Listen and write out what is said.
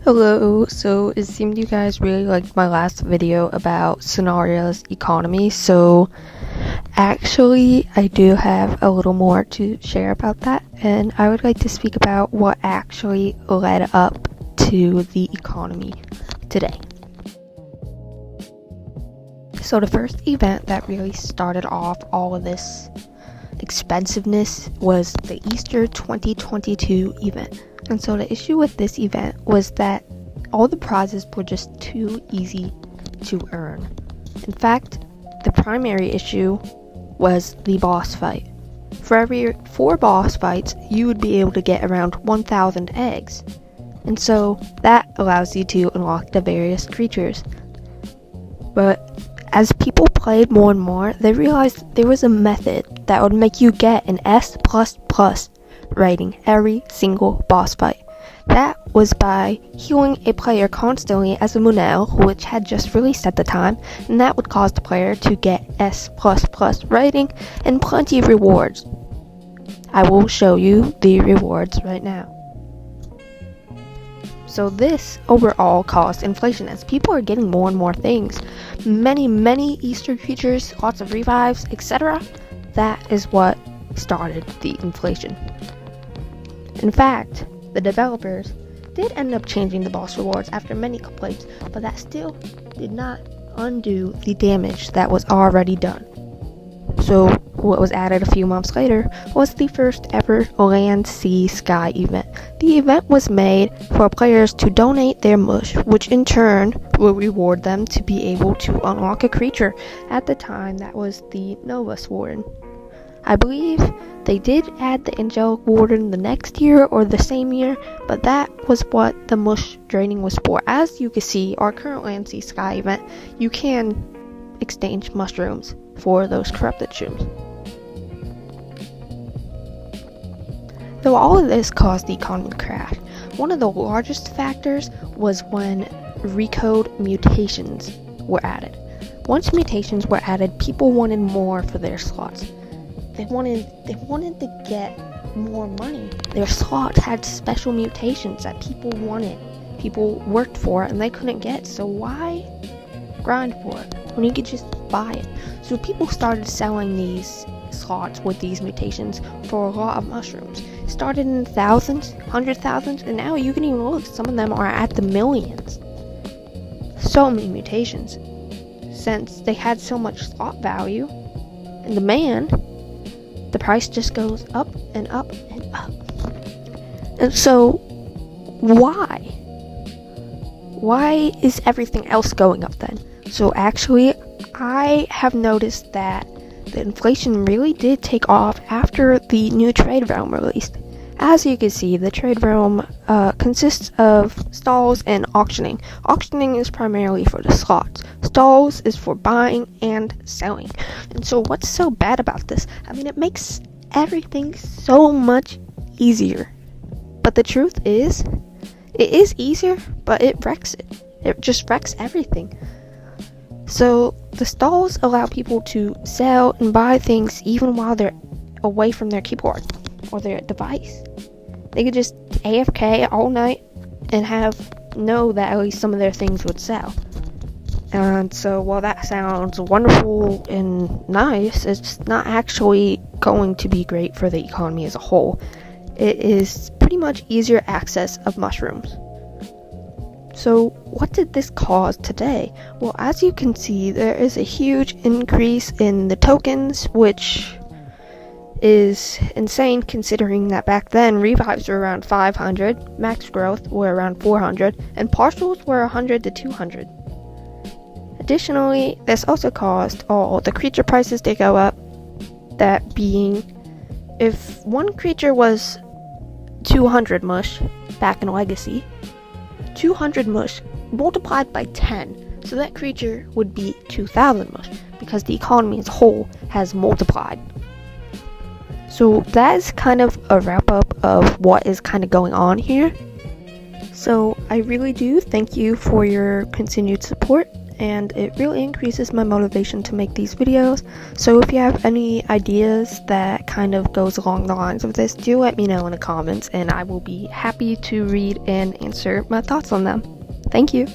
Hello, so it seemed you guys really liked my last video about Sonaria's economy, so actually I do have a little more to share about that, and I would like to speak about what actually led up to the economy today. So the first event that really started off all of this expensiveness was the Easter 2022 event. And so the issue with this event was that all the prizes were just too easy to earn. In fact, the primary issue was the boss fight. For every 4 boss fights, you would be able to get around 1,000 eggs. And so that allows you to unlock the various creatures. But as people played more and more, they realized there was a method that would make you get an S++ rating every single boss fight. That was by healing a player constantly as a Munel, which had just released at the time, and that would cause the player to get S++ rating and plenty of rewards. I will show you the rewards right now. So this overall caused inflation as people are getting more and more things. Many Easter creatures, lots of revives, etc. That is what started the inflation. In fact, the developers did end up changing the boss rewards after many complaints, but that still did not undo the damage that was already done. So what was added a few months later was the first ever Land, Sea, Sky event. The event was made for players to donate their mush, which in turn will reward them to be able to unlock a creature. At the time, that was the Novus Warden. I believe they did add the Angelic Warden the next year or the same year, but that was what the mush draining was for. As you can see, our current Land, Sea, Sky event, you can exchange mushrooms for those corrupted shrooms. Though all of this caused the economy to crash, one of the largest factors was when recode mutations were added. Once mutations were added, people wanted more for their slots. They wanted to get more money. Their slots had special mutations that people wanted. People worked for it and they couldn't get, so why grind for it when you could just buy it? So people started selling these slots with these mutations for a lot of mushrooms. Started in thousands, 100,000, and now you can even look, some of them are at the millions. So many mutations. Since they had so much slot value and demand, the price just goes up and up and up. And so, why? Why is everything else going up then? So actually, I have noticed that the inflation really did take off after the new trade realm released. As you can see, the trade realm consists of stalls and auctioning. Auctioning is primarily for the slots. Stalls is for buying and selling. And so what's so bad about this? I mean, it makes everything so much easier. But the truth is, it is easier, but it wrecks it. It just wrecks everything. So the stalls allow people to sell and buy things even while they're away from their keyboard or their device. They could just AFK all night and know that at least some of their things would sell. And so while that sounds wonderful and nice, it's not actually going to be great for the economy as a whole. It is pretty much easier access of mushrooms. So what did this cause today? Well, as you can see, there is a huge increase in the tokens, which is insane considering that back then revives were around 500, max growth were around 400, and partials were 100 to 200. Additionally, this also caused all the creature prices to go up, that being, if one creature was 200 mush back in Legacy, 200 mush multiplied by 10, so that creature would be 2,000 mush, because the economy as a whole has multiplied. So that is kind of a wrap up of what is kind of going on here. So I really do thank you for your continued support, and it really increases my motivation to make these videos. So if you have any ideas that kind of goes along the lines of this, do let me know in the comments, and I will be happy to read and answer my thoughts on them. Thank you.